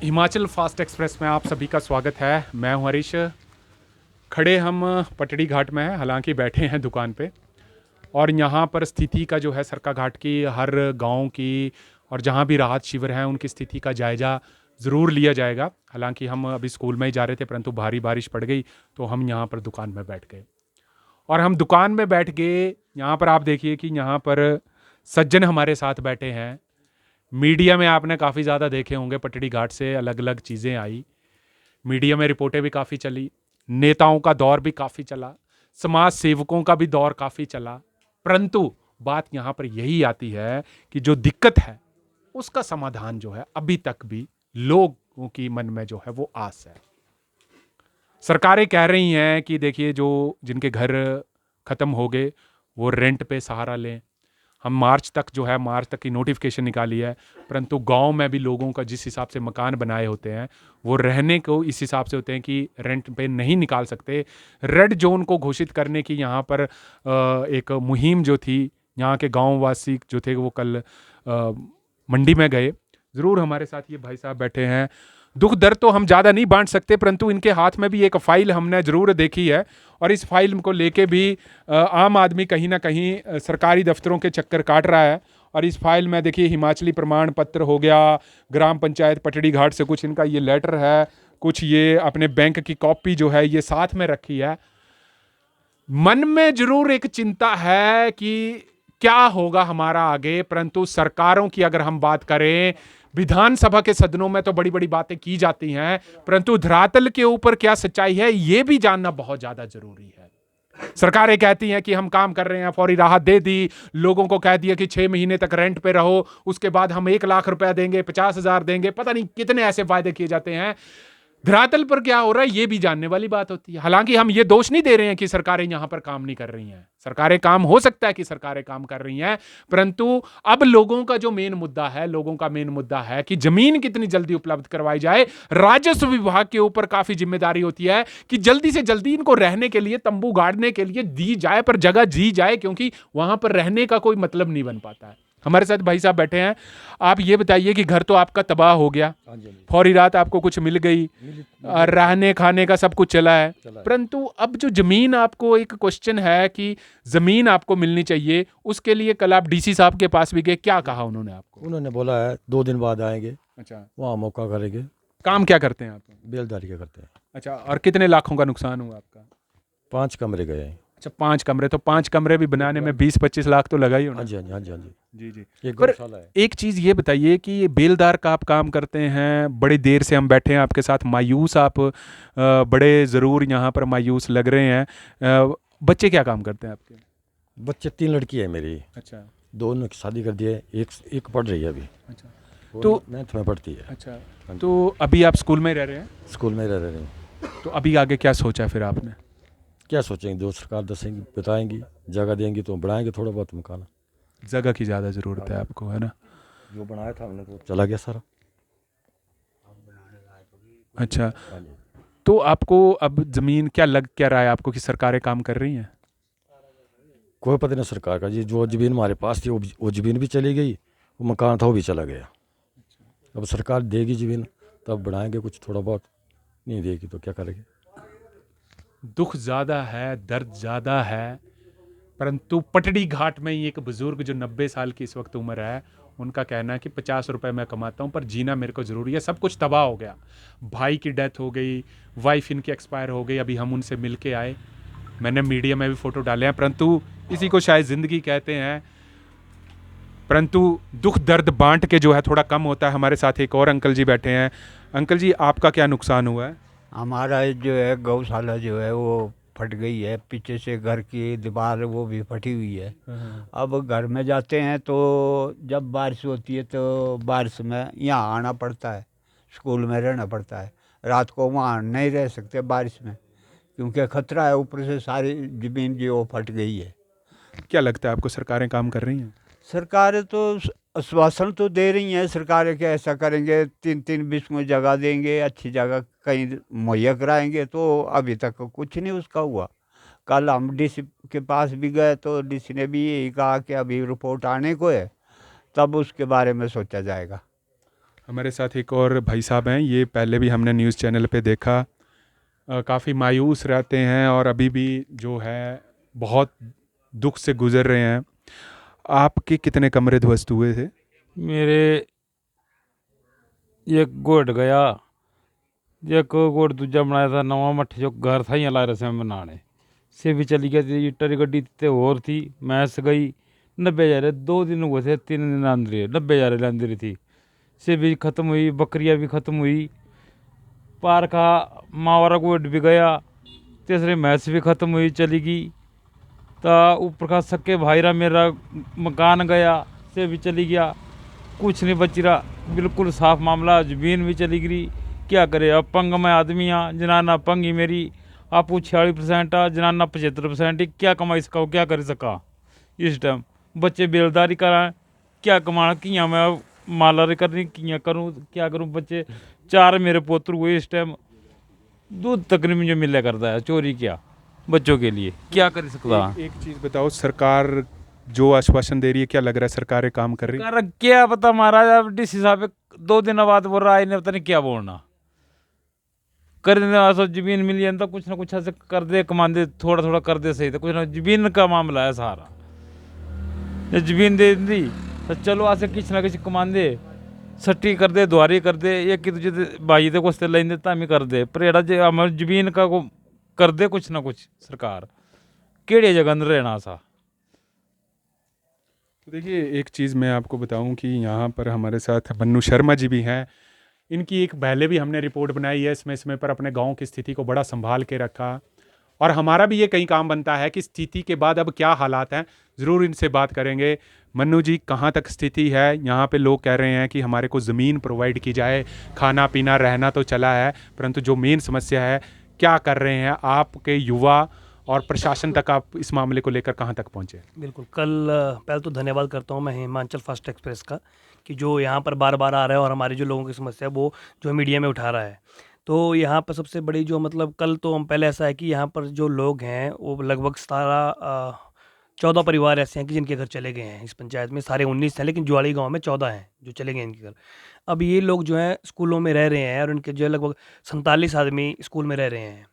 Himachal fast express में आप सभी का स्वागत है। मैं हूं हरीश। खड़े हम पटड़ी घाट में हैं, हालांकि बैठे हैं दुकान पे। और यहाँ पर स्थिति का जो है सरका घाट की, हर गांव की और जहाँ भी राहत शिविर हैं उनकी स्थिति का जायज़ा ज़रूर लिया जाएगा। हालांकि हम अभी स्कूल में ही जा रहे थे, परंतु भारी बारिश पड़ गई तो हम यहाँ पर दुकान में बैठ गए। और हम दुकान में बैठ गए, यहाँ पर आप देखिए कि यहाँ पर सज्जन हमारे साथ बैठे हैं। मीडिया में आपने काफ़ी ज़्यादा देखे होंगे, पटड़ी घाट से अलग अलग चीज़ें आई, मीडिया में रिपोर्टें भी काफ़ी चली, नेताओं का दौर भी काफ़ी चला, समाज सेवकों का भी दौर काफ़ी चला। परंतु बात यहाँ पर यही आती है कि जो दिक्कत है उसका समाधान जो है अभी तक भी लोगों की मन में जो है वो आस है। सरकारें कह रही हैं कि देखिए जो जिनके घर ख़त्म हो गए वो रेंट पे सहारा लें। हम मार्च तक जो है, मार्च तक की नोटिफिकेशन निकाली है, परंतु गांव में भी लोगों का जिस हिसाब से मकान बनाए होते हैं वो रहने को इस हिसाब से होते हैं कि रेंट पे नहीं निकाल सकते। रेड जोन को घोषित करने की यहाँ पर एक मुहिम जो थी, यहाँ के गांववासी जो थे वो कल मंडी में गए। ज़रूर हमारे साथ ये भाई साहब बैठे हैं। दुख दर्द तो हम ज़्यादा नहीं बांट सकते, परंतु इनके हाथ में भी एक फ़ाइल हमने ज़रूर देखी है। और इस फाइल को लेके भी आम आदमी कहीं ना कहीं सरकारी दफ्तरों के चक्कर काट रहा है। और इस फाइल में देखिए हिमाचली प्रमाण पत्र हो गया, ग्राम पंचायत पटड़ी घाट से कुछ इनका ये लेटर है, कुछ ये अपने बैंक की कॉपी जो है ये साथ में रखी है। मन में जरूर एक चिंता है कि क्या होगा हमारा आगे। परंतु सरकारों की अगर हम बात करें, विधानसभा के सदनों में तो बड़ी बड़ी बातें की जाती हैं, परंतु धरातल के ऊपर क्या सच्चाई है ये भी जानना बहुत ज्यादा जरूरी है। सरकारें कहती हैं कि हम काम कर रहे हैं, फौरी राहत दे दी, लोगों को कह दिया कि 6 महीने तक रेंट पे रहो, उसके बाद हम 1 लाख रुपया देंगे, 50,000 देंगे, पता नहीं कितने ऐसे वायदे किए जाते हैं। धरातल पर क्या हो रहा है ये भी जानने वाली बात होती है। हालांकि हम ये दोष नहीं दे रहे हैं कि सरकारें यहां पर काम नहीं कर रही हैं, सरकारें काम, हो सकता है कि सरकारें काम कर रही हैं, परंतु अब लोगों का जो मेन मुद्दा है, लोगों का मेन मुद्दा है कि जमीन कितनी जल्दी उपलब्ध करवाई जाए। राजस्व विभाग के ऊपर काफी जिम्मेदारी होती है कि जल्दी से जल्दी इनको रहने के लिए, तंबू गाड़ने के लिए दी जाए, पर जगह दी जाए, क्योंकि वहां पर रहने का कोई मतलब नहीं बन पाता है। हमारे साथ भाई साहब बैठे हैं। आप ये बताइए कि घर तो आपका तबाह हो गया, फौरी रात आपको कुछ मिल गई, रहने खाने का सब कुछ चला है, परंतु अब जो जमीन, आपको एक क्वेश्चन है कि जमीन आपको मिलनी चाहिए, उसके लिए कल आप डीसी साहब के पास भी गए, क्या कहा उन्होंने आपको? उन्होंने बोला है 2 दिन बाद आएंगे। अच्छा, वहाँ मौका करेंगे। काम क्या करते हैं आप? बेलदारी का करते हैं। अच्छा, और कितने लाखों का नुकसान हुआ आपका? 5 कमरे गए हैं। अच्छा, 5 कमरे, तो 5 कमरे भी बनाने में 20-25 लाख तो लगा ही होना। हाँ जी, हाँ जी, हाँ जी, हाँ जी। जी जी। एक पर गौशाला है। एक चीज़ ये बताइए कि ये बेलदार का आप काम करते हैं, बड़ी देर से हम बैठे हैं आपके साथ, मायूस आप बड़े ज़रूर यहाँ पर मायूस लग रहे हैं। बच्चे क्या काम करते हैं आपके? बच्चे 3 लड़की है मेरी। अच्छा 2 ने शादी कर दी है, एक पढ़ रही है अभी। अच्छा। वो तो 9th में पढ़ती है। अच्छा, हाँ जी। तो अभी आप स्कूल में ही रह रहे हैं? स्कूल में रह रहे हैं। तो अभी आगे क्या सोचा फिर आपने? क्या सोचेंगे, जो सरकार दसेंगी बताएंगी, जगह देंगी तो बढ़ाएंगे थोड़ा बहुत मकान। जगह की ज़्यादा ज़रूरत है आपको, है ना? जो बनाया था हमने तो चला गया सारा। अच्छा, हाँ जी। तो आपको अब ज़मीन क्या लग क्या रहा है आपको कि सरकारें काम कर रही हैं? कोई पता नहीं सरकार का, ये जो जमीन हमारे पास थी वो जमीन भी चली गई, वो मकान था वो भी चला गया। अब सरकार देगी जमीन तब बढ़ाएंगे कुछ थोड़ा बहुत, नहीं देगी तो क्या करेंगे। दुख ज़्यादा है, दर्द ज़्यादा है, परंतु पटड़ी घाट में ही एक बुज़ुर्ग जो 90 साल की इस वक्त उम्र है, उनका कहना है कि 50 रुपए मैं कमाता हूँ पर जीना मेरे को ज़रूरी है। सब कुछ तबाह हो गया, भाई की डेथ हो गई, वाइफ इनकी एक्सपायर हो गई, अभी हम उनसे मिल के आए, मैंने मीडिया में भी फ़ोटो डाले हैं, परंतु इसी को शायद ज़िंदगी कहते हैं। परंतु दुख दर्द बांट के जो है थोड़ा कम होता है। हमारे साथ एक और अंकल जी बैठे हैं। अंकल जी, आपका क्या नुकसान हुआ है? हमारा जो है गौशाला जो है वो फट गई है, पीछे से घर की दीवार वो भी फटी हुई है। अब घर में जाते हैं तो जब बारिश होती है तो बारिश में यहाँ आना पड़ता है, स्कूल में रहना पड़ता है, रात को वहाँ नहीं रह सकते बारिश में क्योंकि खतरा है, ऊपर से सारी ज़मीन जो फट गई है। क्या लगता है आपको, सरकारें काम कर रही हैं? सरकारें तो आश्वासन तो दे रही हैं, सरकारें क्या ऐसा करेंगे, 3-3 में जगह देंगे, अच्छी जगह कहीं मुहैया कराएंगे, तो अभी तक कुछ नहीं उसका हुआ। कल हम डीसी के पास भी गए तो डीसी ने भी यही कहा कि अभी रिपोर्ट आने को है, तब उसके बारे में सोचा जाएगा। हमारे साथ एक और भाई साहब हैं, ये पहले भी हमने न्यूज़ चैनल पे देखा, काफ़ी मायूस रहते हैं और अभी भी जो है बहुत दुख से गुजर रहे हैं। आपके कितने कमरे ध्वस्त हुए थे? मेरे एक गोड़ गया, एक गोड़ दूजा बनाया था नवा मठ जो घर था यहाँ ला रहे बनाने से भी चली गई थी। ईटर गड्डी ते और थी, मैस गई 90,000 2 दिन हुए थे, 3 दिन अंदर 90,000 अंदर थी से भी ख़त्म हुई। बकरियाँ भी ख़त्म हुई, पार का मावरा गोड़ भी गया, तीसरे मैस भी ख़त्म हुई चली गई। तो ऊपर का सक्के भाईरा मेरा मकान गया से भी चली गया, कुछ नहीं बच रहा, बिल्कुल साफ मामला। ज़मीन भी चली गई, क्या करे। अब पंग में आदमी आ, जनाना पंग ही मेरी आपू 46% आ, जनाना 75% ही। क्या कमाई सका, क्या कर सका इस टाइम। बच्चे बेलदारी कराएं, क्या कमाना किया मैं मालारी करनी किया करूँ, क्या करूँ। बच्चे 4 मेरे पोत्र हुए इस टाइम, दूध तक नहीं मुझे मिला करता है, चोरी किया बच्चों के लिए, क्या कर सकता। एक चीज़ बताओ, सरकार जो आश्वासन दे रही है, क्या लग रहा है सरकारें काम कर रही है? कर क्या पता महाराज, अब डीसी साहब 2 दिन बाद बोल रहा है, इन्हें पता नहीं क्या बोलना। कर देने वाला जमीन मिल जाए तो कुछ ना कुछ ऐसे कर दे, कमा दे, थोड़ा थोड़ा कर दे सही। तो कुछ ना, जमीन का मामला है सारा। ये जमीन दे दी तो चलो ऐसे किसी ना किसी कमा दे, सट्टी कर दे, द्वारी कर दे, एक दूजे भाई दे कुछ लेन देता हमें कर दे, पर एड़ा जे हमारे जमीन का को कर दे कुछ ना कुछ सरकार। केड़े जगह अंदर रहना सा। तो देखिए, एक चीज़ मैं आपको बताऊं कि यहाँ पर हमारे साथ मन्नू शर्मा जी भी हैं। इनकी एक पहले भी हमने रिपोर्ट बनाई है, इसमें समय पर अपने गांव की स्थिति को बड़ा संभाल के रखा। और हमारा भी ये कई काम बनता है कि स्थिति के बाद अब क्या हालात हैं, ज़रूर इनसे बात करेंगे। मन्नू जी, कहाँ तक स्थिति है? यहाँ पे लोग कह रहे हैं कि हमारे को ज़मीन प्रोवाइड की जाए, खाना पीना रहना तो चला है, परंतु जो मेन समस्या है, क्या कर रहे हैं आपके युवा और प्रशासन तक आप इस मामले को लेकर कहाँ तक पहुँचे? बिल्कुल। कल पहले तो धन्यवाद करता हूँ मैं हिमाचल फास्ट एक्सप्रेस का, कि जो यहाँ पर बार बार आ रहा है और हमारी जो लोगों की समस्या है वो जो मीडिया में उठा रहा है। तो यहाँ पर सबसे बड़ी जो मतलब कल तो हम पहले ऐसा है कि यहाँ पर जो लोग हैं वो लगभग 14 परिवार ऐसे हैं कि जिनके घर चले गए हैं इस पंचायत में। सारे 19 हैं, लेकिन जुआड़ी गांव में 14 हैं जो चले गए इनके घर। अब ये लोग जो हैं स्कूलों में रह रहे हैं और उनके जो है लगभग 47 आदमी स्कूल में रह रहे हैं।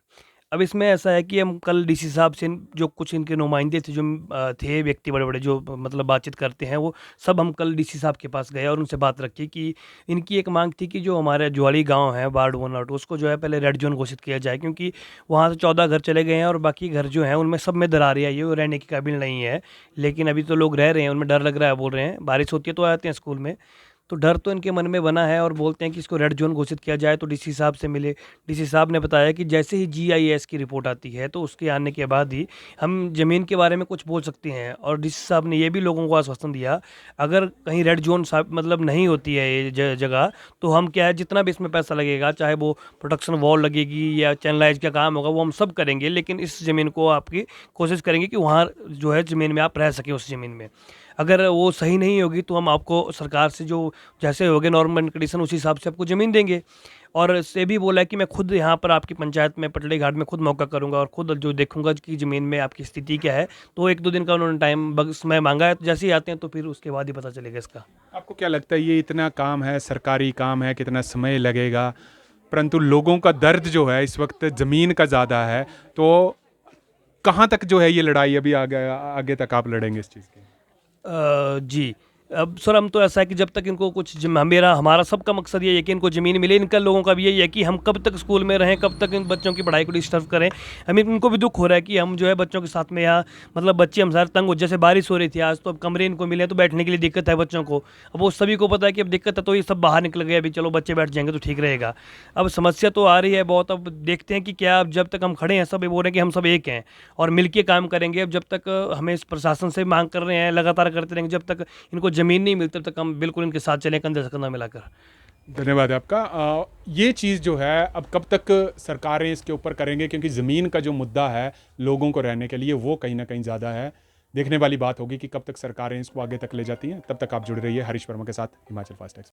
अब इसमें ऐसा है कि हम कल डीसी साहब से जो कुछ इनके नुमाइंदे थे, जो थे व्यक्ति बड़े बड़े जो मतलब बातचीत करते हैं, वो सब हम कल डीसी साहब के पास गए और उनसे बात रखी कि इनकी एक मांग थी कि जो हमारे जुआड़ी गांव है वार्ड 1 और 2, उसको जो है पहले रेड जोन घोषित किया जाए, क्योंकि वहाँ से 14 घर चले गए हैं और बाकी घर जो हैं उनमें सब में दरारें आई है, वो रहने के काबिल नहीं है। लेकिन अभी तो लोग रह रहे हैं, उनमें डर लग रहा है, बोल रहे हैं बारिश होती है तो आते हैं स्कूल में, तो डर तो इनके मन में बना है और बोलते हैं कि इसको रेड जोन घोषित किया जाए। तो डीसी साहब से मिले, डीसी साहब ने बताया कि जैसे ही जीआईएस की रिपोर्ट आती है तो उसके आने के बाद ही हम ज़मीन के बारे में कुछ बोल सकते हैं। और डीसी साहब ने ये भी लोगों को आश्वासन दिया, अगर कहीं रेड जोन मतलब नहीं होती है ये जगह, तो हम क्या है जितना भी इसमें पैसा लगेगा, चाहे वो प्रोटेक्शन वॉल लगेगी या चैनलाइज का काम होगा, वो हम सब करेंगे, लेकिन इस ज़मीन को आपकी कोशिश करेंगे कि वहाँ जो है ज़मीन में आप रह सकें उस ज़मीन में। अगर वो सही नहीं होगी तो हम आपको सरकार से जो जैसे होगे नॉर्मल एंड कंडीशन उस हिसाब से आपको ज़मीन देंगे। और इससे भी बोला है कि मैं खुद यहाँ पर आपकी पंचायत में पटड़ी घाट में खुद मौका करूँगा और खुद जो देखूँगा कि ज़मीन में आपकी स्थिति क्या है। तो 1-2 दिन का उन्होंने टाइम समय मांगा है, तो जैसे ही आते हैं तो फिर उसके बाद ही पता चलेगा इसका। आपको क्या लगता है, ये इतना काम है, सरकारी काम है, कितना समय लगेगा, परंतु लोगों का दर्द जो है इस वक्त ज़मीन का ज़्यादा है, तो कहाँ तक जो है ये लड़ाई अभी आगे तक आप लड़ेंगे इस चीज़ की? जी। अब सर हम तो ऐसा है कि जब तक इनको कुछ हमारा सबका मकसद ये है कि इनको ज़मीन मिले। इनका लोगों का भी यही है कि हम कब तक स्कूल में रहें, कब तक इन बच्चों की पढ़ाई को डिस्टर्ब करें। हमें इनको भी दुख हो रहा है कि हम जो है बच्चों के साथ में यहाँ मतलब बच्चे हम सारे तंग हो, जैसे बारिश हो रही थी आज, तो अब कमरे इनको मिले तो बैठने के लिए दिक्कत है बच्चों को। अब वो सभी को पता है कि अब दिक्कत है, तो ये सब बाहर निकल गए, अभी चलो बच्चे बैठ जाएंगे तो ठीक रहेगा। अब समस्या तो आ रही है बहुत, अब देखते हैं कि क्या, अब जब तक हम खड़े हैं सब ये बोल रहे हैं कि हम सब एक हैं और मिल के काम करेंगे। अब जब तक हमें इस प्रशासन से मांग कर रहे हैं, लगातार करते रहेंगे, जब तक इनको ज़मीन नहीं मिलती तब तक हम बिल्कुल इनके साथ चलें, कंधे से कंधा मिलाकर। धन्यवाद आपका। ये चीज़ जो है अब कब तक सरकारें इसके ऊपर करेंगे, क्योंकि ज़मीन का जो मुद्दा है लोगों को रहने के लिए वो कहीं ना कहीं ज़्यादा है। देखने वाली बात होगी कि कब तक सरकारें इसको आगे तक ले जाती हैं। तब तक आप जुड़े रहिए हरीश वर्मा के साथ, हिमाचल फास्ट एक्सप्रेस।